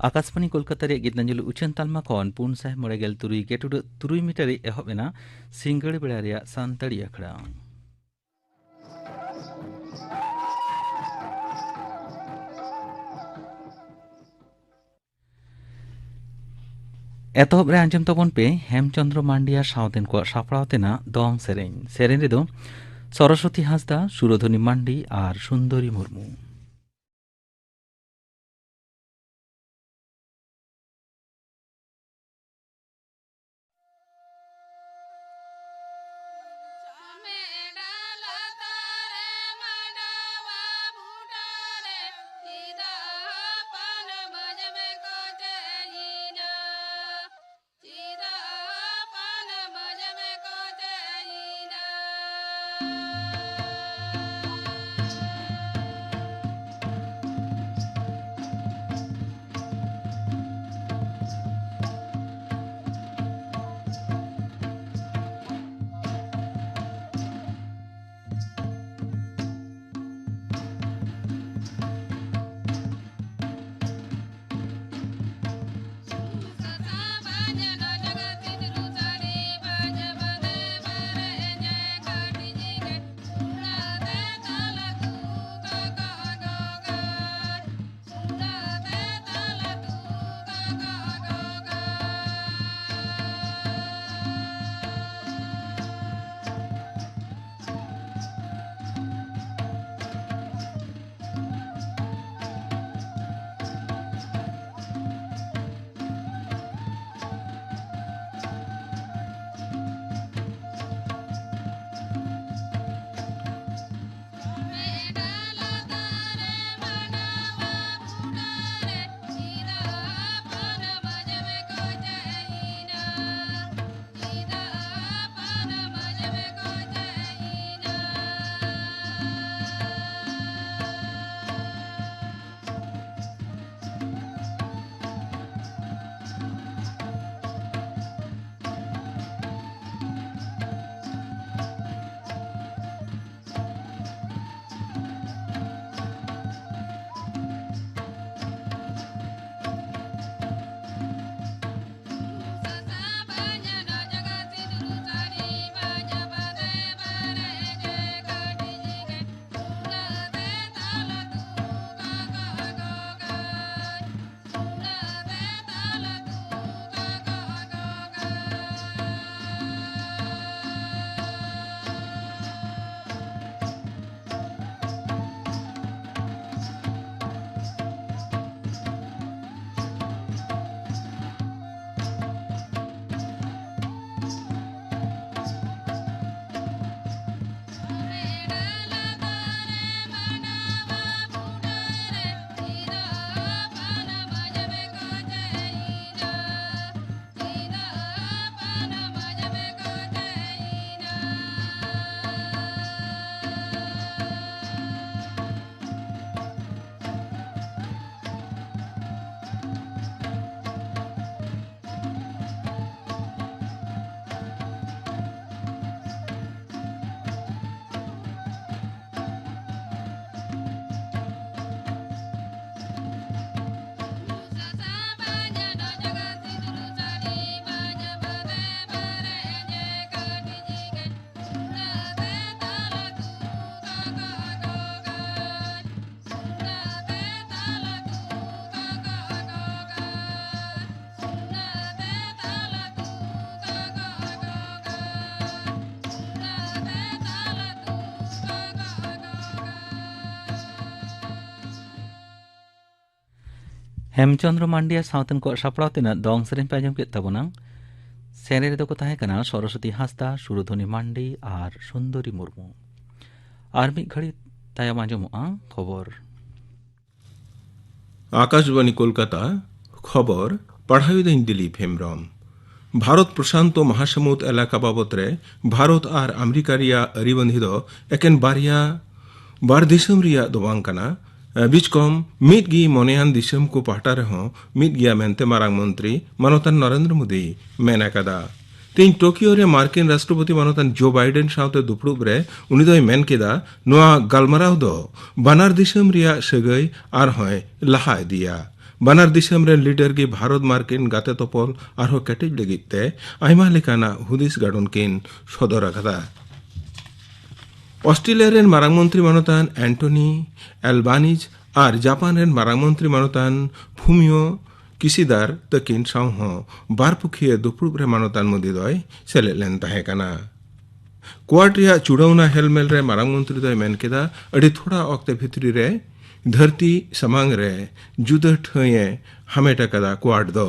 आकाशवाणी कोलकाता रे गीतांजलि उचन तालमा खन 493 मीटर एहब एना सिंगड़ बेड़ा रे सानताड़ी अखड़ा एतहब रे आंजम तबन पे हेमचंद्र मांडिया सावतेन को सापड़ावतेना दong सेरेन रे दो सरस्वती हांसदा सुरधनी मांडी और सुंदरी मुर्मू। हेमचंद्र मांडिया सावतन को सापड़ावतेना दong सेरेन पे आंजम के तबना सेरे रे को ताहे कना सरस्वती हांसदा सुरधनी मांडी और सुंदरी मुर्मू और मिद घड़ी तायम आंजमोआ खबर आकाशवाणी कोलकाता खबर पढ़ाई दिन दिलीप हेमब्रम भारत प्रशांत महासमुद एलाका बाबतरे भारत और अमेरिका रिया अरिबंधी दो एकेन बारिया बार दिसम रिया दो बांग कना बिचकम मिदगी मनेयान दिसम को पाहटा रहो मिद गिया मेनते मारांग मंत्री मानवतान नरेंद्र मोदी मेन अकादा तीन टोकियो रे मार्किन राष्ट्रपति मानवतान जो बाइडेन सावते दुपड़ुब रे उनी दोय मेन केदा नोआ गालमाराव दो बानार दिसम रिया सगै आर होय लाहा इदिया बानार दिसम रे लीडर की भारत मार्किन गाते तोपल आरो केटिज लगित ते आयमा लेकाना हुदिस गाडन किन सदर आकादा ऑस्ट्रेलिया रेन मारांग मंत्री मानतान एंटनी एल्बानीज और जापान रेन मारांग मंत्री मानतान फुमियो किसिदार तकिन साव बारपुखिया दुपुरुब रे मानतान मुदिदय सेलेद लेन ताहे काना क्वाड रिया चुड़ौना हेलमेल रे मारांग मंत्री दय मेन केदा अड़ी थोड़ा ऑक्ते भितरी रे धरती समांग रे जुदा ठये हमेटा कदा क्वाड दो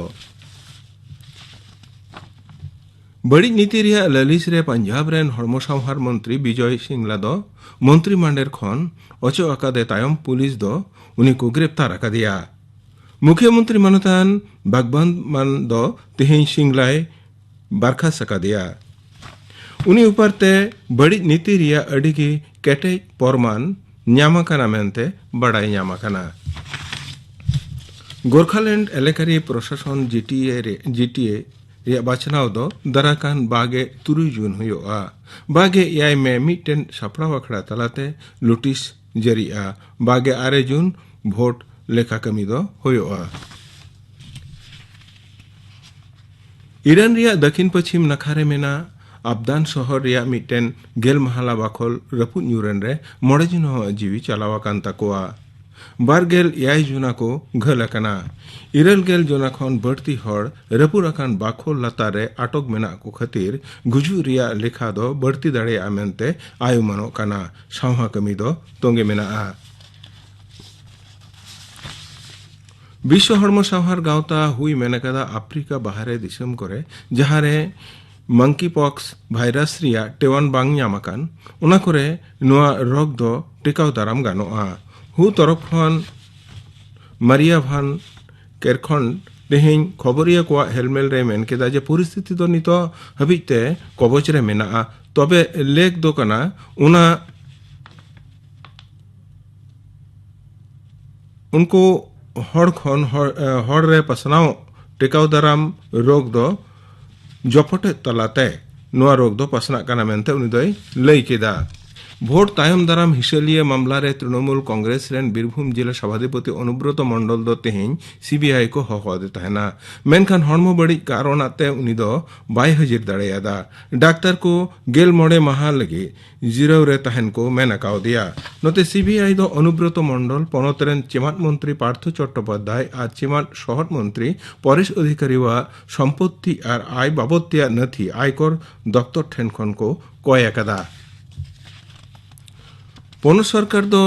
बड़ी नीति रिया ललिस रे पंजाब रेन हड़मो संहार मंत्री विजय सिंगला दो मंत्री मांडेर खन अचो आकादे तायम पुलिस दो उनी को गिरफ्तार आकादिया मुख्यमंत्री मानतान बागबंद मान दो तेहें सिंगलाय बरखास्त आकादिया उनी ऊपर ते बड़ी नीति रिया अडिगी केटे परमान न्यामाकाना मेनते बड़ाई न्यामाकाना गोरखालैंड एलेकारी प्रशासन जीटीए रिया बाचनाव दो दराकान बागे तुरुई जून हुयोआ बागे याय में मिटेन सपड़ाव अखड़ा तलाते लुटिस जरिया बागे आरे जून भोट लेखा कमी दो हुयोआ ईरान रिया दक्षिण पश्चिम नखारे मेना अफगान शहर रिया मिटेन गेल महाला बाखल रपुद न्यूरन रे मोड़े जुन जीवी चलावा कांता कोआ बारगेल याय जुना को घलकना इरल गेल जुना खन बढ़ती हड़ रपुर अकान बाखोल लतारे आटक मेना को खातिर गुजु रिया लेखा दो बढ़ती दाड़े आमेनते आयु मनो काना सावहा कमी दो तोंगे मेना आ विश्व हड़मो सावहार गावता हुई मेनकादा अफ्रीका बाहरे दिसम करे जहारे मंकी पॉक्स भाइरास रिया टेवान बांग ᱧᱟᱢᱟᱠᱟᱱ उना करे नुआ रोग दो टिकाव दाराम गानोआ हु तरफ खन मारिया भान केरखंड तेहें खबरिया को हेलमेल रे मेन केदा जे परिस्थिति दो नितो हबिते कबच रे मेना तबे लेख दो कना उना उनको हड़ खन हड़ रे पसनाव टिकाव दाराम रोग दो जपटे तलाते नुआ रोग दो पसना काना मेनते उनी दोय लई केदा भोट तायम दाराम हिसलिया मामला रे तृणमूल कांग्रेस रेन बीरभूम जिला सभापति अनुब्रत मंडल दो तेहें सीबीआई को हहदे तहना मेनखान हड़मो बड़ी कारणते उनी दो बाय हाजिर दाड़ेयादा डाक्टर को गेल मोड़े माहा लगे जिराव रे तहन को मेनकाव दिया नोते सीबीआई दो अनुब्रत मंडल पनत रेन चेमात मंत्री पार्थ चट्टोपाध्याय और चेमात शहर मंत्री परेश अधिकारी वा सम्पत्ति और आय बाबतिया नथी आयकर दफ्तर ठेन खन को कयाकादा पनत सरकार दो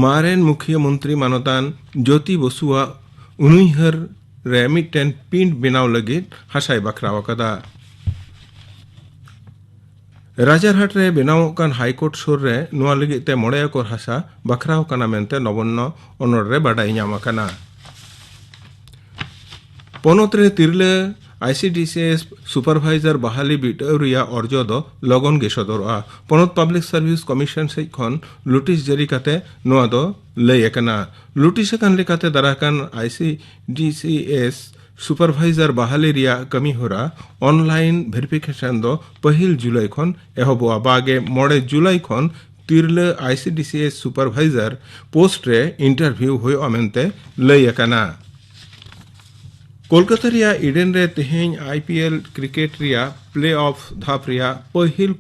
मारेन मुख्यमंत्री मानतान ज्योति बसुआ उनुहर रे मिटेन पिंड बेनाव लगे हासाय बाखरावाकादा राजारहाट रे बेनाव कान हाईकोर्ट सुर रे नुआ लगे ते मोड़े एकर हासा बाखराव काना मेनते नवन्न अनर रे बाडाई ᱧᱟᱢᱟᱠᱟᱱᱟ पनत रे तिरले आईसीडीसीएस सुपरवाइजर बहाली बिटाव रिया अर्जो दो लगन गे सदरआ पनत पब्लिक सर्विस कमिशन से खन लुटिस जारी काते नोआ दो लई एकना लुटिस कान लेकाते दराकान आईसीडीसीएस सुपरवाइजर बहाली रिया कमी होरा ऑनलाइन वेरिफिकेशन दो पहिल जुलाई खन एहबुआ बागे मोड़े जुलाई खन तिरले आईसीडीसीएस सुपरवाइजर पोस्ट रे इंटरव्यू होय अमेनते लई एकना कोलकाता रिया इडेन रे तेहें आईपीएल क्रिकेट रिया प्ले ऑफ धाप रिया पहिल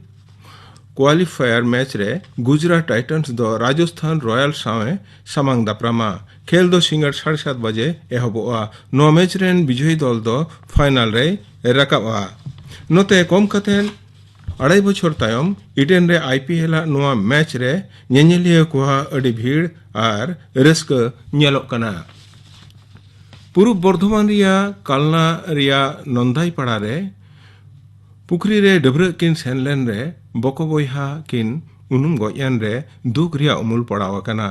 क्वालिफायर मैच रे गुजरात टाइटन्स दो राजस्थान रॉयल सावे सामांग दाप्रामा खेल दो सिंगर 7:30 बजे एहबोआ नो मैच रेन विजयी दल दो फाइनल रे राकाबा नोते कम कतेन अड़ाई बछर तायम इडेन रे आईपीएल नोआ मैच रे नेनेलिया को अड़ी भीड़ और रस्क ᱧᱮᱞᱚᱜ कना पूर्व बर्धमान रिया कालना रिया नंदाई पड़ा रे पुखरी रे डबरे किन सेनलेन रे बको बोयहा किन उनुम गयान रे दुख रिया उमुल पड़ावकना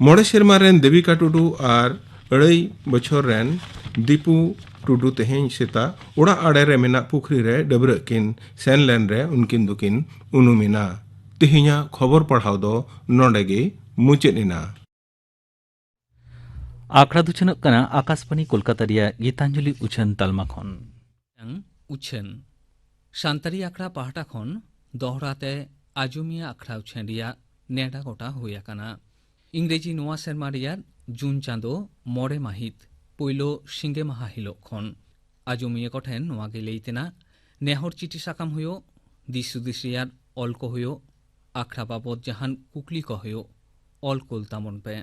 मोड़े शेरमा रेन देविका टुडू और अड़ई बछर रेन दीपू टुडू तेहें सेता उड़ा आड़े रे मेना पुखरी रे डबरे किन सेनलेन रे उनकिन दुकिन उनुमिना तेहिया खबर पढ़ाव दो नोडेगे मुचेदिना आखड़ा दुचनक कना आकाशवाणी कोलकाता रिया गीतांजलि उछन तालमा खन उछन शांतारी आखड़ा पहाटा खन दोहराते आजुमिया आखड़ा उछन रिया नेडा गोटा हुया कना इंग्रेजी नोआ सेरमा रिया जून चांदो मोड़े माहित ᱯᱳᱭᱞᱳ ᱥᱤᱸᱜᱮ ᱢᱟᱦᱟ ᱦᱤᱞᱳᱜ ᱠᱷᱚᱱ ᱟᱸᱡᱚᱢᱤᱭᱟᱹ ᱠᱚᱴᱷᱮᱱ ᱱᱚᱣᱟ ᱜᱮ ᱞᱟᱹᱭ ᱛᱮᱱᱟᱜ ᱱᱮᱦᱚᱨ ᱪᱤᱴᱷᱤ ᱥᱟᱠᱟᱢ ᱦᱩᱭᱩᱜ, ᱫᱤᱥ ᱦᱩᱫᱤᱥ ᱨᱮᱭᱟᱜ ᱚᱞ ᱠᱚ ᱦᱩᱭᱩᱜ, ᱟᱠᱷᱲᱟ ᱵᱟᱵᱚᱫ ᱡᱟᱦᱟᱱ ᱠᱩᱠᱞᱤ ᱠᱚ ᱦᱩᱭᱩᱜ, ᱚᱞ ᱠᱩᱞ ᱛᱟᱵᱚᱱ ᱯᱮ।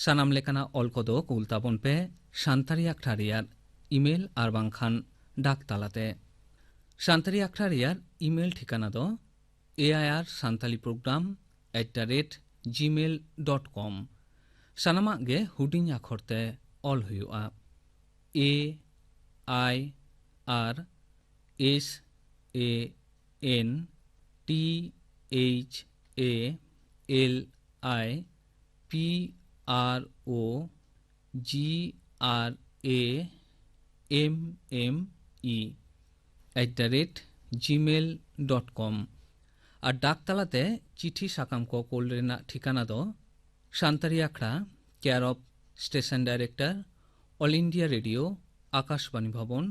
ᱥᱟᱱᱟᱢ ᱞᱮᱠᱟᱱᱟᱜ ᱚᱞ ᱠᱚᱫᱚ ᱠᱩᱞ ᱛᱟᱵᱚᱱ ᱯᱮ ᱥᱟᱱᱛᱟᱲᱤ ᱟᱠᱷᱲᱟ ᱨᱮᱭᱟᱜ ᱤᱢᱮᱞ ᱟᱨ ᱵᱟᱝᱠᱷᱟᱱ ᱰᱟᱠ ᱛᱟᱞᱟᱛᱮ। ᱥᱟᱱᱛᱟᱲᱤ ᱟᱠᱷᱲᱟ ᱨᱮᱭᱟᱜ ᱤᱢᱮᱞ ঠিকানা ᱫᱚ airsanthaliprogram@gmail.com। ᱥᱟᱱᱟᱢᱟᱜ ᱜᱮ ᱦᱩᱰᱤᱧ ᱟᱠᱷᱚᱨ te ᱚᱞ ᱦᱩᱭᱩᱜᱼᱟ। airsanthaliprogram@gmail.com। আর ডাক তালাতে চিঠি সাকাম কো কোল রেনাᱜ ঠিকানা ᱫᱚ সান্তাড়ি আখড়া, care of station director, all India radio, Akashvani ভবন,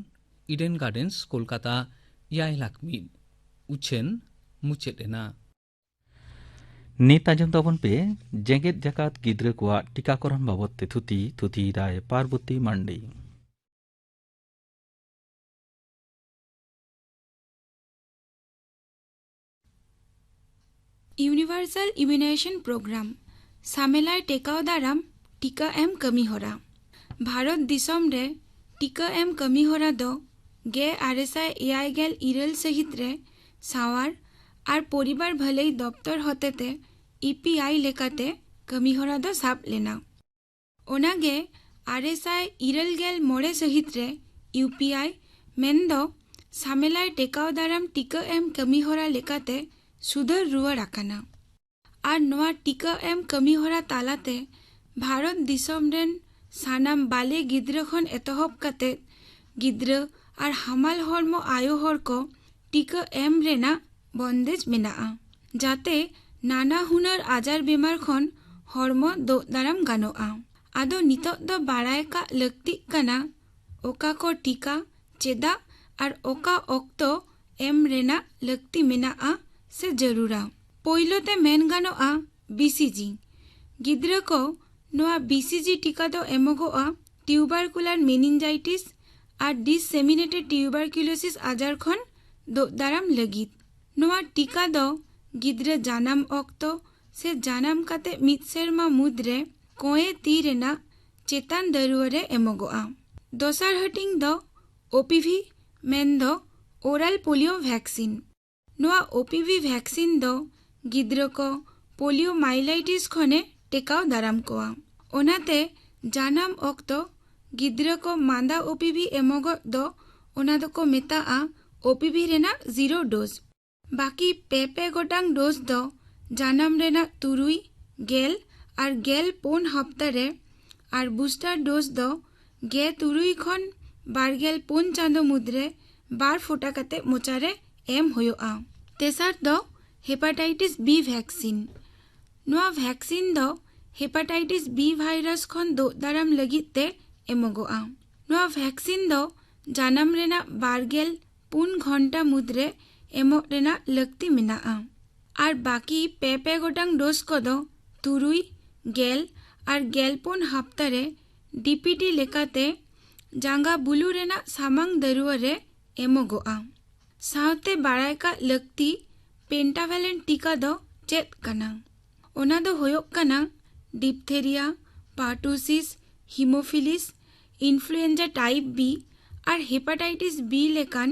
ইডেন গার্ডেন্স, কলকাতা 7,01,000 ᱩᱪᱷᱟᱹᱱ ᱢᱩᱪᱟᱹᱫ ᱮᱱᱟ। ᱱᱤᱛ ᱟᱸᱡᱚᱢ ᱛᱟᱵᱚᱱ ᱯᱮ ᱡᱮᱜᱮᱫ ᱡᱟᱠᱟᱛ ᱜᱤᱫᱽᱨᱟᱹ ᱠᱚᱣᱟᱜ ᱴᱤᱠᱟᱠᱚᱨᱚᱱ ᱵᱟᱵᱚᱫ ᱛᱮ ᱛᱷᱩᱛᱤᱭᱮᱫᱟᱭ ᱯᱟᱨᱵᱚᱛᱤ ᱢᱟᱱᱰᱤ। ইউনিভার্সাল ইমিউনাইজেশন প্রোগ্রাম সামেলায় টেকাও দারাম টিকা এম কামি হরা। ভারত দিসম রে টিকা এম কামি হরা ᱫᱚ 1976 ᱥᱟᱹᱦᱤᱛ ᱨᱮ ᱥᱟᱶᱟᱨ ᱟᱨ ᱯᱚᱨᱤᱵᱟᱨ ᱵᱷᱟᱹᱞᱟᱹᱭ ᱫᱚᱯᱛᱚᱨ ᱦᱚᱛᱮᱛᱮ EPI ᱞᱮᱠᱟᱛᱮ ᱠᱟᱹᱢᱤᱦᱚᱨᱟ ᱫᱚ ᱥᱟᱵ ᱞᱮᱱᱟ। ᱚᱱᱟᱜᱮ 1996 ᱥᱟᱹᱦᱤᱛ ᱨᱮ UPI ᱢᱮᱱᱫᱚ ᱥᱟᱢᱮᱞᱟᱭ ᱴᱮᱠᱟᱣ ᱫᱟᱨᱟᱢ ᱴᱤᱠᱟ ᱮᱢ ᱠᱟᱹᱢᱤᱦᱚᱨᱟ ᱞᱮᱠᱟᱛᱮ ᱥᱩᱫᱷᱟᱹᱨ ᱨᱩᱣᱟᱹᱲ ᱟᱠᱟᱱᱟ। ᱟᱨ ᱱᱚᱣᱟ ᱴᱤᱠᱟ ᱮᱢ ᱠᱟᱹᱢᱤᱦᱚᱨᱟ ᱛᱟᱞᱟᱛᱮ ᱵᱷᱟᱨᱚᱛ ᱫᱤᱥᱚᱢ ᱨᱮᱱ ᱥᱟᱱᱟᱢ ᱵᱟᱞᱮ ᱜᱤᱫᱽᱨᱟᱹ ᱠᱷᱚᱱ ᱮᱛᱚᱦᱚᱵ ᱠᱟᱛᱮ ᱜᱤᱫᱽᱨᱟᱹ ᱟᱨ ᱦᱟᱢᱟᱞ ᱦᱚᱲᱢᱚ ᱟᱭᱳ ᱦᱚᱲ ᱠᱚ ᱴᱤᱠᱟ ᱮᱢ ᱨᱮᱱᱟᱜ ᱵᱚᱱᱫᱮᱡ ᱢᱮᱱᱟᱜᱼᱟ, ᱡᱟᱛᱮ ᱱᱟᱱᱟ ᱦᱩᱱᱟᱹᱨ ᱟᱡᱟᱨ ᱵᱤᱢᱟᱨ ᱠᱷᱚᱱ ᱦᱚᱲᱢᱚ ᱫᱳᱜ ᱫᱟᱨᱟᱢ ᱜᱟᱱᱚᱜᱼᱟ। ᱟᱫᱚ ᱱᱤᱛᱚᱜ ᱫᱚ ᱵᱟᱲᱟᱭ ᱠᱟᱜ ᱞᱟᱹᱠᱛᱤᱜ ᱠᱟᱱᱟ ᱚᱠᱟ ᱠᱚ ᱴᱤᱠᱟ ᱪᱮᱫᱟᱜ ᱟᱨ ᱚᱠᱟ ᱚᱠᱛᱚ ᱮᱢ ᱨᱮᱱᱟᱜ ᱞᱟᱹᱠᱛᱤ ᱢᱮᱱᱟᱜᱼᱟ ᱥᱮ ᱡᱟᱹᱨᱩᱲᱟ। ᱯᱳᱭᱞᱳ তে ᱢᱮᱱ ᱜᱟᱱᱚᱜᱼᱟ BCG। ᱜᱤᱫᱽᱨᱟᱹ ᱠᱚ ᱱᱚᱣᱟ BCG ᱴᱤᱠᱟ ᱫᱚ ᱮᱢᱚᱜᱚᱜᱼᱟ টিউবারকুলার মেনিনজাইটিস আর ডিসেমিনেটেড টিউবারকুলোসিস আজার ᱠᱷᱚᱱ ᱫᱳᱜ ᱫᱟᱨᱟᱢ ᱞᱟᱹᱜᱤᱫ। ᱱᱚᱣᱟ ᱴᱤᱠᱟ ᱫᱚ ᱜᱤᱫᱽᱨᱟᱹ ᱡᱟᱱᱟᱢ ᱚᱠᱛᱚ ᱥᱮ ᱡᱟᱱᱟᱢ ᱠᱟᱛᱮ 1 ᱥᱮᱨᱢᱟ ᱢᱩᱫᱽᱨᱮ ᱠᱚᱸᱭᱮ ᱛᱤ ᱨᱮᱱᱟᱜ ᱪᱮᱛᱟᱱ ᱫᱟᱹᱨᱩᱣᱟᱹ ᱨᱮ ᱮᱢᱚᱜᱚᱜᱼᱟ। ᱫᱚᱥᱟᱨ ᱦᱟᱹᱴᱤᱧ ᱫᱚ OPV ᱢᱮᱱᱫᱚ ᱳᱨᱟᱞ ᱯᱳᱞᱤᱭᱳ ᱵᱷᱮᱠᱥᱤᱱ। ᱱᱚᱣᱟ OPV ᱵᱷᱮᱠᱥᱤᱱ ᱫᱚ ᱜᱤᱫᱽᱨᱟᱹ ᱠᱚ ᱯᱳᱞᱤᱭᱳ মাইলাইটিস ᱠᱷᱚᱱᱮ ᱴᱮᱠᱟᱣ ᱫᱟᱨᱟᱢ ᱠᱚᱣᱟ। ᱚᱱᱟᱛᱮ ᱡᱟᱱᱟᱢ ᱚᱠᱛᱚ ᱜᱤᱫᱽᱨᱟᱹ ᱠᱚ ᱢᱟᱸᱫᱟ OPV ᱮᱢᱚᱜᱚᱜ ᱫᱚ ᱚᱱᱟ ᱫᱚᱠᱚ ᱢᱮᱛᱟᱜᱼᱟ OPV ᱨᱮᱱᱟᱜ 0 ᱰᱳজ। বাকি পে গোটাং ডোজ ᱫᱚ জানাম রেনাᱜ 3, 10 আর 14 হপ্তা রে আর বুস্টার ডোজ ᱫᱚ 13 ᱠᱷᱚᱱ 24 ᱪᱟᱸᱫᱳ ᱢᱩᱫᱽᱨᱮ 2 ᱯᱷᱳᱴᱟ ᱠᱟᱛᱮ ᱢᱚᱪᱟᱨᱮ ᱮᱢ ᱦᱩᱭᱩᱜᱼᱟ। ᱛᱮᱥᱟᱨ ᱫᱚ হেপাটাইটিস B ভ্যাকসিন। ᱱᱚᱣᱟ ভ্যাকসিন ᱫᱚ হেপাটাইটিস B ভাইরাস ᱠᱷᱚᱱ ᱫᱳᱜ ᱫᱟᱨᱟᱢ ᱞᱟᱹᱜᱤᱫ ᱛᱮ ᱮᱢᱚᱜᱚᱜᱼᱟ। ᱱᱚᱣᱟ ভ্যাকসিন ᱫᱚ ᱡᱟᱱᱟᱢ ᱨᱮᱱᱟᱜ 24 ঘন্টা মুদ্রে এমᱚᱜ রেনাᱜ ᱞᱟᱹᱠᱛᱤ ᱢᱮᱱᱟᱜᱼᱟ। আর বাকি পে গোটাং ডোজ কদো 3, 10 আর 14 হপ্তা রে DPT লেকাতে জাঙ্গা বুলু রেনাᱜ সামাং দারুয়া রে এমᱚᱜᱚᱜᱼᱟ। সাথে বাড়াই কা ᱞᱟᱹᱠᱛᱤ পেন্টাভ্যালেন্ট টিকা ᱫᱚ ᱪᱮᱫ ᱠᱟᱱᱟ? ᱚᱱᱟ ᱫᱚ ᱦᱩᱭᱩᱜ ᱠᱟᱱᱟ ᱰᱤᱯথেরিয়া, পার্টুসিস, হিমোফিলিস, ইনফ্লুয়েঞ্জা টাইপ B আর হেপাটাইটিস B লেকান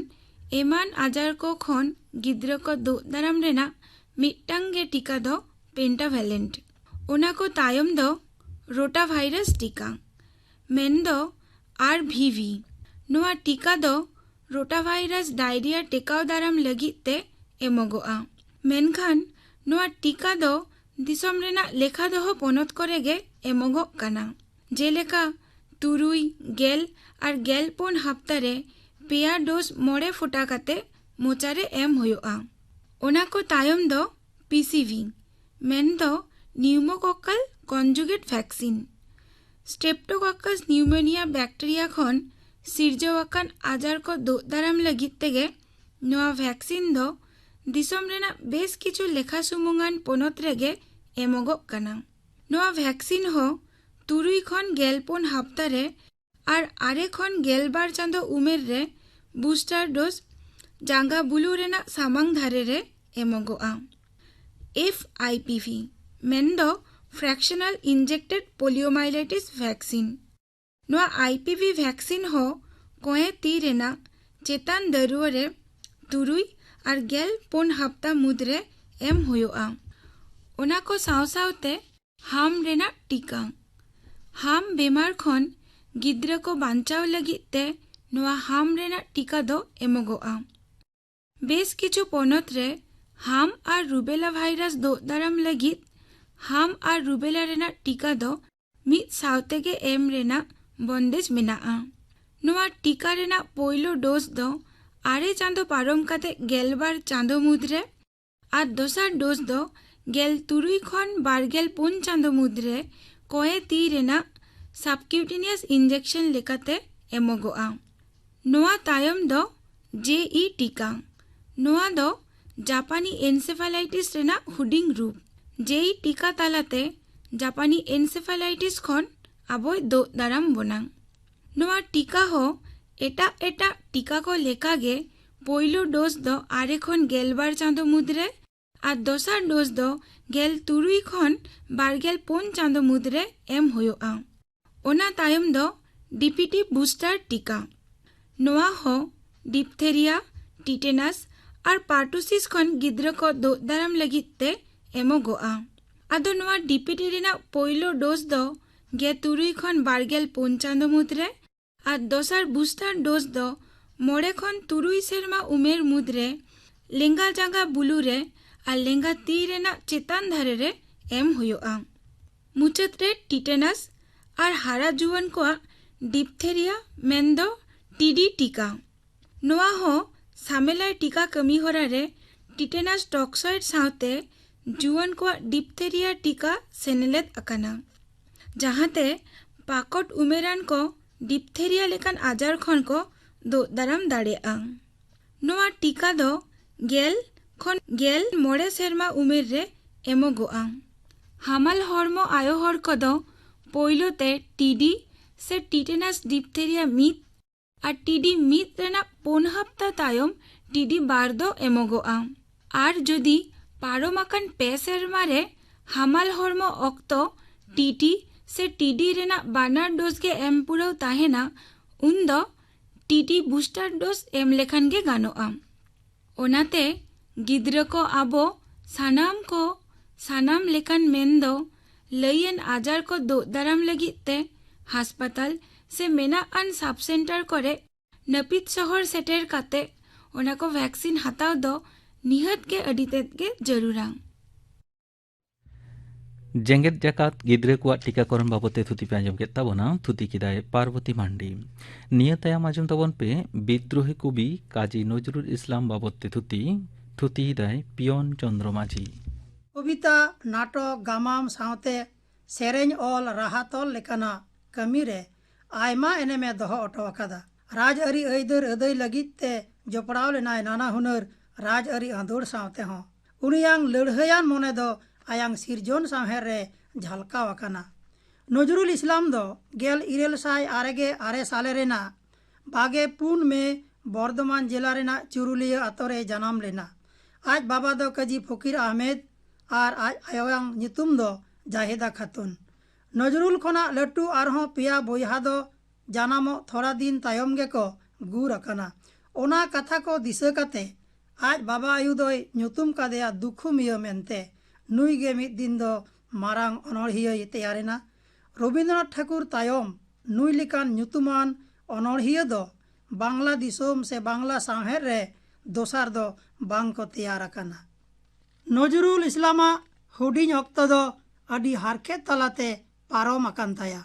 এমান আজার কো ᱠᱷᱚᱱ ᱜᱤᱫᱽᱨᱟᱹ ᱠᱚ ᱫᱳᱜ ᱫᱟᱨᱟᱢ ᱨᱮᱱᱟᱜ ᱢᱤᱫᱴᱟᱝ ᱜᱮ ᱴᱤᱠᱟ ᱫᱚ পেন্টাভ্যালেন্ট। ᱚᱱᱟ ᱠᱚ ᱛᱟᱭᱚᱢ ᱫᱚ ᱨᱳᱴᱟ ভাইরাস ᱴᱤᱠᱟ ᱢᱮᱱᱫᱚ RVV। ᱱᱚᱣᱟ ᱴᱤᱠᱟ ᱫᱚ ᱨᱳᱴᱟ ভাইরাস ডায়রিয়া টেকাও দারাম ᱞᱟᱹᱜᱤᱫ ᱛᱮ ᱮᱢᱚᱜᱚᱜᱼᱟ। ᱢᱮᱱᱠᱷᱟᱱ ᱱᱚᱣᱟ ᱴᱤᱠᱟ ᱫᱚ ᱫᱤᱥᱚᱢ ᱨᱮᱱᱟᱜ ᱞᱮᱠᱷᱟ ᱫᱚᱦᱚ ᱯᱚᱱᱚᱛ ᱠᱚᱨᱮ ᱜᱮ ᱮᱢᱚᱜᱚᱜ ᱠᱟᱱᱟ। ᱡᱮᱞᱮᱠᱟ 3, 10 আর 14 হপ্তা রে পেয়া ডোজ 9 ফোঁটা কাতে মোচারে এম হুᱭᱩᱜᱼᱟ। ᱚᱱᱟ ᱠᱚ ᱛᱟᱭᱚᱢ ᱫᱚ PCV ᱢᱮᱱᱫᱚ pneumococcal conjugate vaccine. Streptococcus pneumonia bacteria ᱠᱷᱚᱱ ᱥᱤᱨᱡᱟᱹᱣ ᱟᱠᱟᱱ ᱟᱡᱟᱨ ᱠᱚ ᱫᱳᱜ ᱫᱟᱨᱟᱢ ᱞᱟᱹᱜᱤᱫ ᱛᱮᱜᱮ ᱱᱚᱣᱟ ᱵᱷ্যাᱠসিন ᱫᱚ ᱫᱤᱥᱚᱢ ᱨᱮᱱᱟᱜ ᱵᱮᱥ ᱠᱤᱪᱷᱩ ᱞᱮᱠᱷᱟ ᱥᱩᱢᱩᱝᱟᱱ ᱯᱚᱱᱚᱛ ᱨᱮᱜᱮ ᱮᱢᱚᱜᱚᱜ ᱠᱟᱱᱟ। ᱱᱚᱣᱟ ᱵᱷ্যাকসিন ᱦᱚᱸ 3 ᱠᱷᱚᱱ 14 ᱦᱟᱯᱛᱟ ᱨᱮ ᱟᱨ 6 ᱠᱷᱚᱱ 12 ᱪᱟᱸᱫᱳ ᱩᱢᱮᱨ ᱨᱮ বুস্টার ডোজ জাঙ্গা বুলু রেনাᱜ ᱥᱟᱢᱟᱝ ᱫᱷᱟᱨᱮ ᱨᱮ ᱮᱢᱚᱜᱚᱜᱼᱟ। FIPV ᱢᱮᱱᱫᱚ ᱯᱷᱨᱮᱠᱥᱚᱱᱟᱞ ᱤᱱᱡᱮᱠᱴᱮᱰ ᱯᱳᱞᱤᱭᱳᱢᱟᱭᱞᱟᱭᱴᱤᱥ ᱵᱷᱮᱠᱥᱤᱱ। ᱱᱚᱣᱟ IPV ᱵᱷᱮᱠᱥᱤᱱ ᱦᱚᱸ ᱠᱚᱭᱮ ᱛᱤ ᱨᱮᱱᱟᱜ ᱪᱮᱛᱟᱱ ᱫᱟᱹᱨᱩᱣᱟᱹ ᱨᱮ 3 ᱟᱨ 4 ᱦᱟᱯᱛᱟ ᱢᱩᱫᱽᱨᱮ ᱮᱢ ᱦᱩᱭᱩᱜᱼᱟ। ᱚᱱᱟ ᱠᱚ ᱥᱟᱶ ᱥᱟᱶᱛᱮ ᱦᱟᱢ ᱨᱮᱱᱟᱜ ᱴᱤᱠᱟ। ᱦᱟᱢ ᱵᱮᱢᱟᱨ ᱠᱷᱚᱱ ᱜᱤᱫᱽᱨᱟᱹ ᱠᱚ ᱵᱟᱧᱪᱟᱣ ᱞᱟᱹᱜᱤᱫ ᱛᱮ ᱱᱚᱣᱟ ᱦᱟᱢ ᱨᱮᱱᱟᱜ ᱴᱤᱠᱟ ᱫᱚ ᱮᱢᱚᱜᱚᱜᱼᱟ। ᱵᱮᱥ ᱠᱤᱪᱷᱩ ᱯᱚᱱᱚᱛ ᱨᱮ ᱦᱟᱢ ᱟᱨ ᱨᱩᱵᱮᱞᱟ ᱵᱷᱟᱭᱨᱟᱥ ᱫᱳᱜ ᱫᱟᱨᱟᱢ ᱞᱟᱹᱜᱤᱫ ᱦᱟᱢ ᱟᱨ ᱨᱩᱵᱮᱞᱟ ᱨᱮᱱᱟᱜ ᱴᱤᱠᱟ ᱫᱚ ᱢᱤᱫ ᱥᱟᱶᱛᱮᱜᱮ ᱮᱢ ᱨᱮᱱᱟᱜ ᱵᱚᱱᱫᱮᱡ ᱢᱮᱱᱟᱜᱼᱟ। ᱱᱚᱣᱟ ᱴᱤᱠᱟ ᱨᱮᱱᱟᱜ ᱯᱳᱭᱞᱳ ᱰᱳজ ᱫᱚ 6 ᱪᱟᱸᱫᱳ ᱯᱟᱨᱚᱢ ᱠᱟᱛᱮ 12 ᱪᱟᱸᱫᱳ ᱢᱩᱫᱽᱨᱮ ᱟᱨ ᱫᱚᱥᱟᱨ ᱰᱳজ ᱫᱚ 16 ᱠᱷᱚᱱ 24 ᱪᱟᱸᱫᱳ ᱢᱩᱫᱽᱨᱮ ᱠᱚᱭᱮ ᱛᱤ ᱨᱮᱱᱟᱜ সাবকিউটেনিয়াস ইনজেকশন লেকাতে এমᱚᱜᱚᱜᱼᱟ। ᱱᱚᱣᱟ ᱛᱟᱭᱚᱢ ᱫᱚ JE ᱴᱤᱠᱟ। ᱱᱚᱣᱟ ᱫᱚ জাপানি এনসেফালাইটিস রেনাᱜ হুডিং রূপ। JE টিকা তালাতে জাপানি এনসেফালাইটিস ᱠᱷᱚᱱ ᱟᱵᱚᱭ ᱫᱳᱜ ᱫᱟᱨᱟᱢ ᱵᱚᱱᱟ। ᱱᱚᱣᱟ ᱴᱤᱠᱟ ᱦᱚᱸ ᱮᱴᱟᱜ ᱴᱤᱠᱟ ᱠᱚ ᱞᱮᱠᱟᱜᱮ ᱯᱳᱭᱞᱳ ᱰᱳজ ᱫᱚ 6 ᱠᱷᱚᱱ 12 ᱪᱟᱸᱫᱳ ᱢᱩᱫᱽᱨᱮ ᱟᱨ ᱫᱚᱥᱟᱨ ᱰᱳজ ᱫᱚ 13 ᱠᱷᱚᱱ 24 ᱪᱟᱸᱫᱳ ᱢᱩᱫᱽᱨᱮ ᱮᱢ ᱦᱩᱭᱩᱜᱼᱟ। ᱚᱱᱟ ᱛᱟᱭᱚᱢ ᱫᱚ DPT বুস্টার টিকা। ᱱᱚᱣᱟ ᱦᱚᱸ ᱰᱤᱯᱛᱷᱮᱨᱤয়া, টিটেনাস ᱟᱨ ᱯᱟᱨᱴᱩᱥᱤᱥ ᱠᱷᱚᱱ ᱜᱤᱫᱽᱨᱟᱹ ᱠᱚ ᱫᱳᱜ ᱫᱟᱨᱟᱢ ᱞᱟᱹᱜᱤᱫ ᱛᱮ ᱮᱢᱚᱜᱚᱜᱼᱟ। ᱟᱫᱚ ᱱᱚᱣᱟ DPT ᱨᱮᱱᱟᱜ ᱯᱳᱭᱞᱳ ᱰᱳজ ᱫᱚ 13 ᱠᱷᱚᱱ 24 ᱪᱟᱸᱫᱳ ᱢᱩᱫᱽᱨᱮ ᱟᱨ ᱫᱚᱥᱟর বুস্টার ᱰᱳজ ᱫᱚ 9 ᱠᱷᱚᱱ 3 ᱥᱮᱨᱢᱟ ᱩᱢᱮᱨ ᱢᱩᱫᱽᱨᱮ ᱞᱮᱸᱜᱟ ᱡᱟᱸᱜᱟ ᱵᱩᱞᱩ ᱨᱮ ᱟᱨ ᱞᱮᱸᱜᱟ ᱛᱤ ᱨᱮᱱᱟᱜ ᱪᱮᱛᱟᱱ ᱫᱷᱟᱨᱮ ᱨᱮ ᱮᱢ ᱦᱩᱭᱩᱜᱼᱟ। ᱢᱩᱪᱟᱹᱫ ᱨᱮ টিটেনাস ᱟᱨ ᱦᱟᱨᱟ ᱡᱩᱣᱟᱹᱱ ᱠᱚᱣᱟᱜ ᱰᱤᱯᱛᱷᱮᱨᱤয়া ᱢᱮᱱᱫᱚ TD ᱴᱤᱠᱟ। ᱱᱚᱣᱟ ᱦᱚᱸ ᱥᱟᱢᱮᱞᱟᱭ ᱴᱤᱠᱟ ᱠᱟᱹᱢᱤ ᱦᱚᱨᱟ ᱨᱮ টিটেনাস টক্সয়েড ᱥᱟᱶᱛᱮ ᱡᱩᱣᱟᱹᱱ ᱠᱚᱣᱟᱜ ᱰᱤᱯᱛᱷᱮᱨᱤয়া ᱴᱤᱠᱟ ᱥᱮᱱᱮᱞᱮᱫ ᱟᱠᱟᱱᱟ। ᱡᱟᱦᱟᱸᱛᱮ ᱯᱟᱠᱚᱴ ᱩᱢᱮᱨᱟᱱ ᱠᱚ ᱰᱤᱯᱛᱷᱮᱨᱤয়া ᱞᱮᱠᱟᱱ ᱟᱡᱟᱨ ᱠᱷᱚᱱ ᱠᱚ ᱫᱳᱜ ᱫᱟᱨᱟᱢ ᱫᱟᱲᱮᱭᱟᱜᱼᱟ। ᱱᱚᱣᱟ ᱴᱤᱠᱟ ᱫᱚ 10 ᱠᱷᱚᱱ 15 ᱥᱮᱨᱢᱟ ᱩᱢᱮᱨ ᱨᱮ ᱮᱢᱚᱜᱚᱜᱼᱟ। ᱦᱟᱢᱟᱞ ᱦᱚᱲᱢᱚ ᱟᱭᱳ ᱦᱚᱲ ᱠᱚᱫᱚ ᱯᱳᱭᱞᱳ ᱛᱮ TD ᱥᱮ টিটেনাস ᱰᱤᱯᱛᱷᱮᱨᱤয়া 1 ᱟᱨ TD 1 ᱨᱮᱱᱟᱜ 4 ᱦᱟᱯᱛᱟ ᱛᱟᱭᱚᱢ TD 2 ᱫᱚ ᱮᱢᱚᱜᱚᱜᱼᱟ। ᱟᱨ ᱡᱩᱫᱤ ᱯᱟᱨᱚᱢ ᱟᱠᱟᱱ 2 ᱥᱮᱨᱢᱟ ᱨᱮ ᱦᱟᱢᱟᱞ ᱦᱚᱲᱢᱚ ᱚᱠᱛᱚ TT ᱥᱮ TD ᱨᱮᱱᱟᱜ ᱵᱟᱱᱟᱨ ᱰᱳজ ᱜᱮ ᱮᱢ ᱯᱩᱨᱟᱹᱣ ᱛᱟᱦᱮᱱᱟ ᱩᱱᱫᱚ TT বুস্টার ডোজ ᱮᱢ ᱞᱮᱠᱷᱟᱱ ᱜᱮ ᱜᱟᱱᱚᱜᱼᱟ। ᱚᱱᱟᱛᱮ ᱜᱤᱫᱽᱨᱟᱹ ᱠᱚ ᱟᱵᱚ ᱥᱟᱱᱟᱢ ᱞᱮᱠᱟᱱ ᱢᱮᱱᱫᱚ ᱞᱟᱹᱭᱟᱱ ᱟᱡᱟᱨ ᱠᱚ ᱫᱳᱜ ᱫᱟᱨᱟᱢ ᱞᱟᱹᱜᱤᱫ ᱛᱮ ᱦᱟᱥᱯᱟᱛᱟᱞ ᱥᱮ ᱢᱮᱱᱟᱜ ᱟᱱ ᱥᱟᱵ ᱥᱮᱱᱴᱟᱨ ᱠᱚᱨᱮ ᱱᱟᱹᱯᱤᱛ ᱥᱚᱦᱚᱨ ᱥᱮᱴᱮᱨ ᱠᱟᱛᱮ ᱚᱱᱟ ᱠᱚ ᱵᱷᱮᱠᱥᱤᱱ ᱦᱟᱛᱟᱣ ᱫᱚ ᱱᱤᱦᱟᱹᱛ ᱜᱮ ᱟᱹᱰᱤ ᱛᱮᱫ ᱜᱮ ᱡᱟᱹᱨᱩᱲᱟ। जेंगेत जाकात गिद्रे को टीकाकरण बाबते थुति पे आंजम केता बोना थुति किदाय पार्वती मांडी निया तायाम आंजम तबन पे विद्रोही कवि काजी नजरुल इस्लाम बाबते थुति दाय पियन चंद्र माझी कविता नाटक गामाम सावते सेरेñ ऑल राहतल लेकाना कमी रे आयमा एनेमे दोहो ऑटो अकादा राज अरी अइदर अदय लगित ते जोपड़ाव लेनाय नाना हुनर राज अरी आंदोड़ सावते हो उनियांग लड़हयान मोने दो आयांग सिरजोन साहेर रे झलकाव अकाना। नजरुल इस्लाम दो 1906 साले रेना 24 में बर्धमान जिला रेना चुरुलिया अतोरे जनाम लेना। आज बाबा दो कजी फकीर अहमेद और आज आयोयांग नितुम दो जाहिदा खातुन। नजरुल खोना लट्टू आरहों पिया बोयहा दो जानामो थोड़ा दिन तायम गे को गुर अकाना। ओना कथा को दिशा कते आज बाबा आयु दोय ᱧᱩᱛᱩᱢ कादेया दुखु मियो मेनते नुई गे मिद दिन दो मारांग अनोड़हिया तैयारेना। रवींद्रनाथ ठाकुर तायम नुई लिकान ᱧᱩᱛᱩमान अनोड़हिया दो बांग्ला दिसोम से बांग्ला साहेर रे दोसार दो बांग को तैयार अकाना। नजरुल इस्लामा हुडिंग ऑक्तो दो अडी हारखेत तलाते पारोम अकान ताया।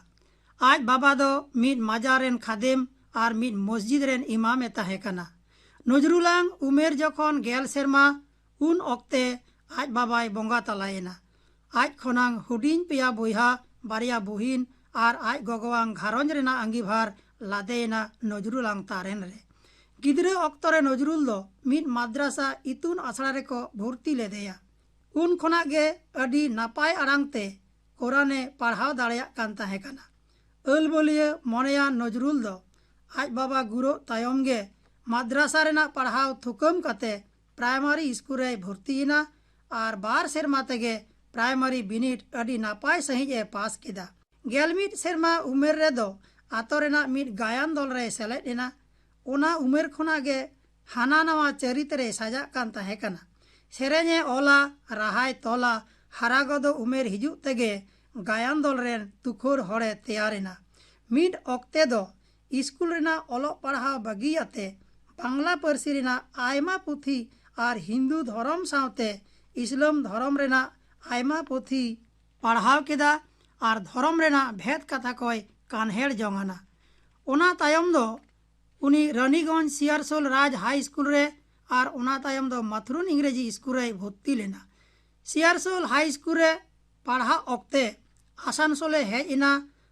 आज बाबा दो मिद माजारेन खादेम और मिद मस्जिद रेन इमाम ताहे कना। नजरुलांग उमेर जखन 11 सेरमा उन ऑक्ते आज बाबाय बोंगा तलायेना। आज खोनांग हुडिंग पिया बोयहा बारिया बुहिन और आज गगवांग घारंज रेना अंगीभार लादेना नजरुलांग तारेन रे। गिद्रे ऑक्तो रे नजरुल दो मिद माद्रासा इतुन आसड़ा रे को भर्ती लेदेया। उन खोना गे अडी नापाय आड़ांगते कुराने पढ़ाव दाड़ेया कान ताहे कना। ᱟᱹᱞᱵᱚᱞᱤᱭᱟᱹ ᱢᱚᱱᱮᱭᱟᱱ ᱱᱚᱡᱨᱩᱞ ᱫᱚ ᱟᱡ ᱵᱟᱵᱟ ᱜᱩᱨᱩ ᱛᱟᱭᱚᱢ ᱜᱮ ᱢᱟদ্রাসা ᱨᱮᱱᱟᱜ ᱯᱟᱲᱦᱟᱣ ᱛᱷᱩᱠᱟᱹᱢ ᱠᱟᱛᱮ ᱯᱨᱟᱭᱢᱟᱨᱤ ᱥᱠᱩᱞ ᱨᱮᱭ ᱵᱷᱚᱨᱛᱤᱭᱮᱱᱟ ᱟᱨ 2 ᱥᱮᱨᱢᱟ ᱛᱮᱜᱮ ᱯᱨᱟᱭᱢᱟᱨᱤ ᱵᱤᱱᱤᱰ ᱟᱹᱰᱤ ᱱᱟᱯᱟᱭ ᱥᱟᱺᱦᱤᱡ ᱮ ᱯᱟᱥ ᱠᱮᱫᱟ। 11 ᱥᱮᱨᱢᱟ ᱩᱢᱮᱨ ᱨᱮᱫᱚ ᱟᱛᱳ ᱨᱮᱱᱟᱜ ᱢᱤᱫ ᱜᱟᱭᱟᱱ ᱫᱚᱞ ᱨᱮᱭ ᱥᱮᱞᱮᱫ ᱮᱱᱟ। ᱚᱱᱟ ᱩᱢᱮᱨ ᱠᱷᱚᱱᱟᱜ ᱜᱮ ᱦᱟᱱᱟ ᱱᱟᱣᱟ ᱪᱟᱹᱨᱤᱛ ᱨᱮᱭ ᱥᱟᱡᱟᱜ ᱠᱟᱱ ᱛᱟᱦᱮᱸ ᱠᱟᱱᱟ। ᱥᱮᱨᱮᱧᱮ ᱚᱞᱟ, ᱨᱟᱦᱟᱭ ᱛᱚᱞᱟ, ᱦᱟᱨᱟ ᱜᱚᱫᱚ ᱩᱢᱮᱨ ᱦᱤᱡᱩᱜ ᱛᱮᱜᱮ ᱜᱟᱭᱟᱱ ᱫᱚᱞ ᱨᱮᱱ ᱛᱩᱠᱷᱚᱨ ᱦᱚᱲᱮ ᱛᱮᱭᱟᱨᱮᱱᱟ। ᱢᱤᱫ ᱚᱠᱛᱮ ᱫᱚ ᱥᱠᱩᱞ ᱨᱮᱱᱟᱜ ᱚᱞᱚᱜ ᱯᱟᱲᱦᱟᱣ ᱵᱟᱹᱜᱤᱭᱟᱛᱮ ᱵᱟᱝᱞᱟ ᱯᱟᱹᱨᱥᱤ ᱨᱮᱱᱟᱜ ᱟᱭᱢᱟ ᱯᱩᱛᱷᱤ ᱟᱨ ᱦᱤᱱᱫᱩ ᱫᱷᱚᱨᱚᱢ ᱥᱟᱶᱛᱮ ᱤᱥᱞᱟᱢ ᱫᱷᱚᱨᱚᱢ ᱨᱮᱱᱟᱜ ᱟᱭᱢᱟ ᱯᱩᱛᱷᱤ ᱯᱟᱲᱦᱟᱣ ᱠᱮᱫᱟ ᱟᱨ ᱫᱷᱚᱨᱚᱢ ᱨᱮᱱᱟᱜ ᱵᱷᱮᱫ ᱠᱟᱛᱷᱟ ᱠᱚᱭ ᱠᱟᱱᱦᱮᱲ ᱡᱚᱝᱟᱱᱟ। ᱚᱱᱟ ᱛᱟᱭᱚᱢ ᱫᱚ उनी रानीगंज सियारसोल राज हाई स्कूल रे और उना तायम दो मथुरुन इंग्रेजी स्कूल रे भर्ती लेना। सियारसोल हाई स्कूल रे पढ़ा अक्ते आसानसोले हेज इना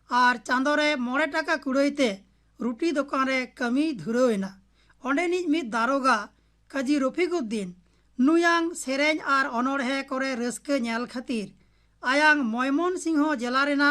और चांदो रे 9 टाका कुड़ाईते रुटी दुकान रे कमी धुरवेना। ओंडेनिज मिद दारोगा काजी रफिकुद्दीन नुयांग सेरेñ और अनोड़हे करे रस्के नेल खातिर आयांग मयमन सिंह जिला रेना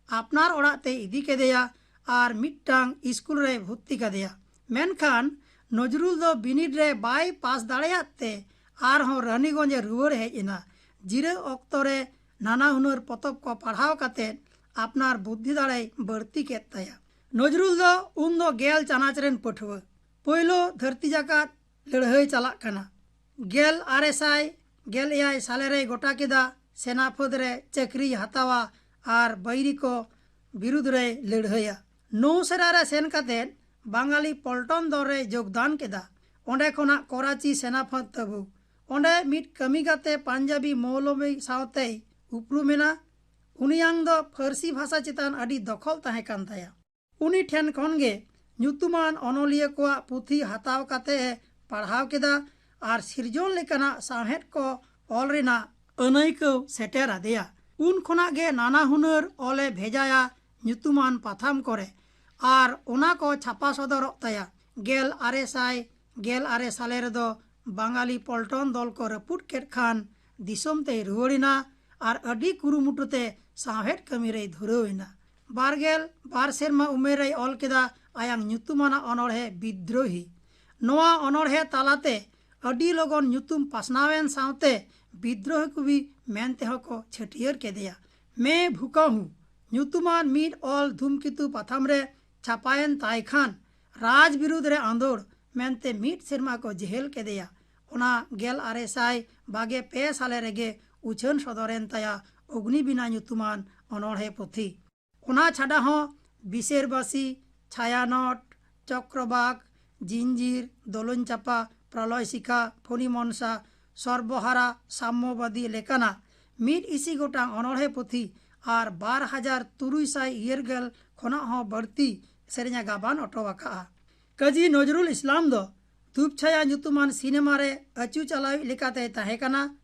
आपनार ओड़ाते इदी केदेया और मिट्टांग स्कूल रे भर्ती कदेया। मेनखान नजरुल दो बिनिड रे बाय पास दाड़ेयाते आरहों रानीगंजे रुवाड़ हेज एना। जिरा अक्तो रे नाना हुनर पतब को पढ़ाव काते आपनार बुद्धि दाड़े बढ़ती केद ताया। नजरुल दो उन दो गेल चानाच रेन पठुआ पोयलो धरती जाकात लड़ाई चलाक काना। 1911 साले रे गोटा केदा सेनाफद रे चक्री हतावा और बैरी को विरुद्ध रे लड़ाईया। नौसेना रे सेन काते बांगाली पल्टन दल रे योगदान केदा। ओंडे खोना कराची सेनाफद तबु ओंडे मिट कमी काते पांजाबी मौलवी सावते उपरुमेना। उनियांग दो फारसी भाषा चितान अडी दखल ताहे कान ताया। उनी ठेन खन गे ᱧᱩᱛᱩᱢᱟᱱ ᱚᱱᱚᱞᱤᱭᱟᱹ ᱠᱚᱣᱟᱜ ᱯᱩᱛᱷᱤ ᱦᱟᱛᱟᱣ ᱠᱟᱛᱮ ᱮ ᱯᱟᱲᱦᱟᱣ ᱠᱮᱫᱟ ᱟᱨ ᱥᱤᱨᱡᱚᱱ ᱞᱮᱠᱟᱱᱟᱜ ᱥᱟᱶᱦᱮᱫ ᱠᱚ ᱚᱞ ᱨᱮᱱᱟᱜ ᱟᱹᱱᱟᱹᱭᱠᱟᱹᱣ ᱥᱮᱴᱮᱨ ᱟᱫᱮᱭᱟ। ᱩᱱ ᱠᱷᱚᱱᱟᱜ ᱜᱮ ᱱᱟᱱᱟ ᱦᱩᱱᱟᱹᱨ ᱚᱞᱮ ᱵᱷᱮᱡᱟᱭᱟ ᱧᱩᱛᱩᱢᱟᱱ ᱯᱟᱛᱷᱟᱢ ᱠᱚᱨᱮ ᱟᱨ ᱚᱱᱟ ᱠᱚ ᱪᱷᱟᱯᱟ ᱥᱚᱫᱚᱨᱚᱜ ᱛᱟᱭᱟ। 1916 साले रेदो बांगाली पल्टन दल को रपुट केद खान दिसोम ते रुवाड़िना और अडी कुरुमुटुते साहेद कमी रे धुरवेना। 22 सेरमा उमेर रे ऑल केदा आयांग ᱧᱩᱛᱩᱢᱟᱱᱟ अनोड़े विद्रोही। नोआ अनोड़े तालाते अडी लगन ᱧᱩᱛᱩᱢ पासनावेन सावते विद्रोह कवि मेनते को छटियर केदेया। मैं भूखा हूँ ᱧᱩᱛᱩᱢᱟन मिड ऑल धूमकेतु पाथाम रे छापायन ताइखान राज विरुद्ध रे आंदोड़ मेनते मिड सेरमा को जेहेल केदेया। ओना 1922 साले रेगे उछन सदरेन ताया अग्निबीना ᱧᱩᱛᱩᱢᱟन अनोड़े पुथी। ओना छाड़ा हों बिसेरबासी, छायानट, चक्रबाग, जिंजीर, दोलन चापा, प्रलय शिखा, फनी मनसा, सर्वहारा, साम्यवादी लेकाना मिड इसी गोटांग अनोड़े पुथी और 12,700 इयरगेल खना हों बढ़ती सेरेña गाबान अटोवाका। काजी नजरुल इस्लाम दो धूपछाया ᱧᱩᱛᱩᱢᱟन सिनेमा रे अचू चलावी लेकाते ताहें काना।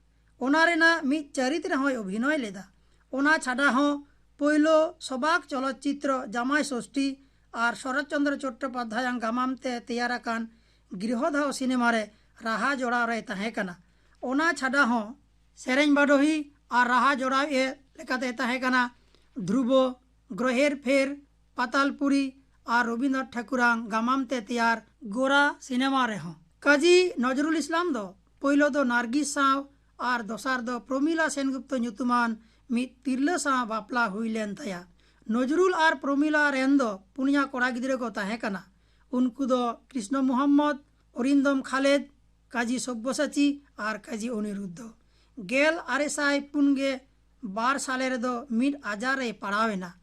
ओना रेना मिड चरित रे होय अभिनय लेदा। ओना छाड़ा हों पोयलो सबाक चलचित्र जामाई षष्ठी और शरद चंद्र चट्टोपाध्याय गामामते तैयाराकान गृहदाह सिनेमा रे राहा जोड़ाव रे ताहें काना। ओना छाड़ा हों सेरेñ बाडोही और राहा जोड़ाव ए लेकाते ताहें काना ध्रुव, ग्रहेर फेर, पातालपुरी और रविन्द्रनाथ ठाकुरांग गामामते तैयार गोरा सिनेमा रे हों। काजी नजरुल इस्लाम दो पोयलो दो नारगिस साव और दोसार दो प्रमिला सेनगुप्त ᱧᱩᱛᱩᱢᱟन मिद तिरला साव बापला हुई लेन ताया। नजरुल और प्रमिला रेन दो पुनिया कोड़ा गिद्रे को ताहें काना। उनको दो कृष्ण मोहम्मद, अरिंदम खालेद, काजी सब्यसाची और काजी अनिरुद्ध। 1992 साले रेदो मिड आजार रे पड़ावेना।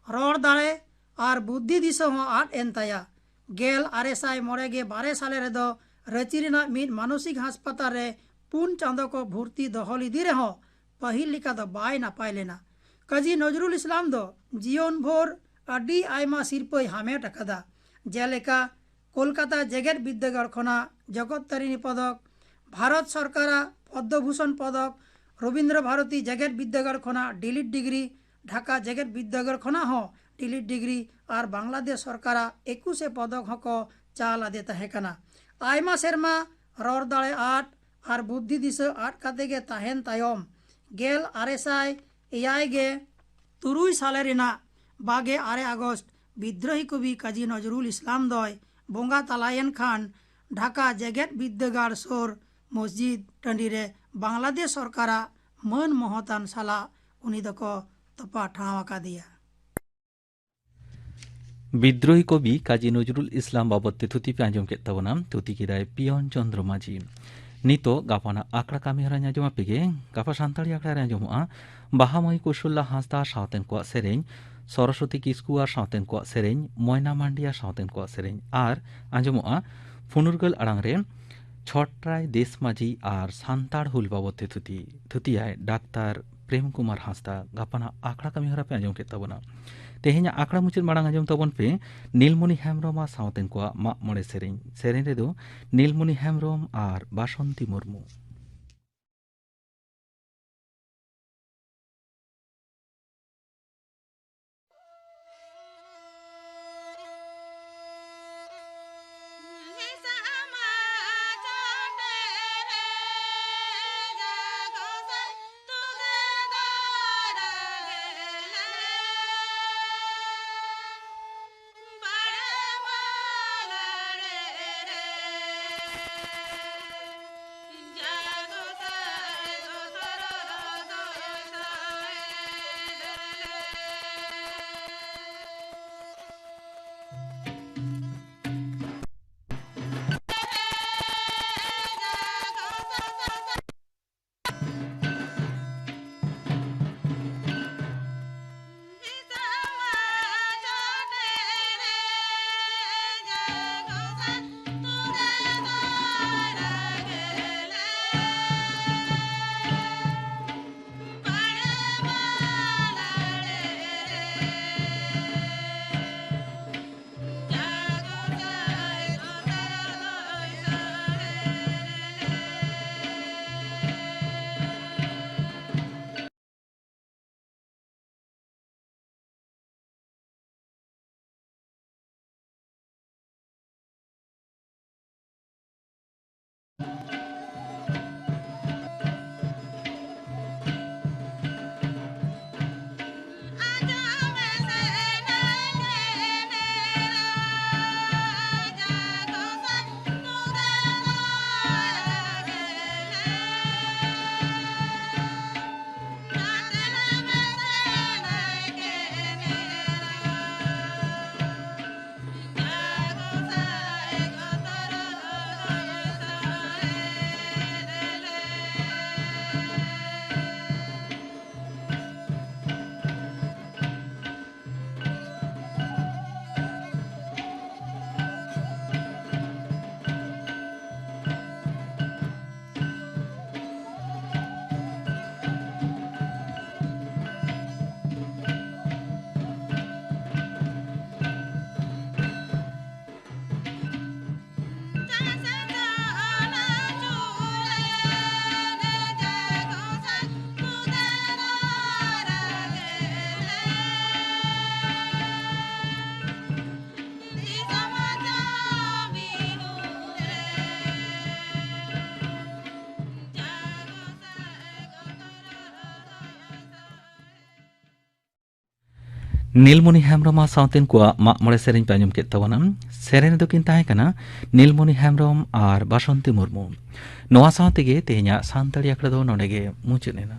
रड़ दाड़े और बुद्धि दिशा हों आट एन ताया। 1992 साले रेदो रांची रेना मिड मानसिक हास्पताल रे 4 चांदो को भर्ती दहो लीदी रेहों पहिल लिका दो बाय नापाय लेना। काजी नजरुल इस्लाम दो जीवन भोर अडी आयमा सिरपय हामेट अकादा। जेलेका कोलकाता जेगेट विद्यागार खना जगत तारिणी पदक, भारत सरकार पद्मभूषण पदक, रवींद्र भारती जेगेट विद्यागार खना डिलीट डिग्री, ढाका जेगेट विद्यागार खना हो डिलीट डिग्री और बांग्लादेश सरकार 21 पदक हको चाल आदे ताहें काना। आयमा सेरमा रड़ दाड़े आट और बुद्धि दिशा आट काते गे ताहेन तायम 1983 साले रेना बागे आरे आगस्ट विद्रोही कवि काजी नजरुल इस्लाम दय बोंगा तालायन खान ढाका जेगेत बिद्दागार सोर मस्जिद टाँडी रे बांग्लादेश सरकारा मान महतान साला उनी दको तपा ठाव आकादिया। विद्रोही कवि काजी नजरुल इस्लाम बाबते थुति पे आंजम केत ताबोना थुति किदाय पियन चंद्र माझी नितो गापाना आकड़ा कामी हरा आंजमा पेगे गापा सान्ताड़ी आकड़ा रे आंजमोआ बाहामई कुशुल्ला हांसदा सावतेन को सेरेñ सरस्वती किस्कु आर सावतेन को सेरेñ मयना मांडिया सावतेन को सेरेñ आर आंजमोआ फुनुरगल आड़ांग रे छटराय देश माझी आर सान्ताड़ हुल बाबते थुति थुतियाय डाक्तार प्रेम कुमार हांसदा गापाना आकड़ा कामी हरा पे आंजम केत ताबोना तेहेኛ आकड़ा मुचाद माड़ांग आंजम ताबोन पे नीलमणि हेम्ब्रम आर सावतेन को माग मणे सेरेñ रेदो नीलमणि हेम्ब्रम आर बासंती मुर्मू। नीलमणि हेम्ब्रम सावतेन को माग मणे सेरेñ पे आंजम केत ताबोना सेरेñ दो किन ताहे कना नीलमणि हेम्ब्रम आर बासंती मुर्मू नोआ सावतेगे तेहेña सान्ताड़ी आकड़ा दो नोंडे गे मुचाद एना।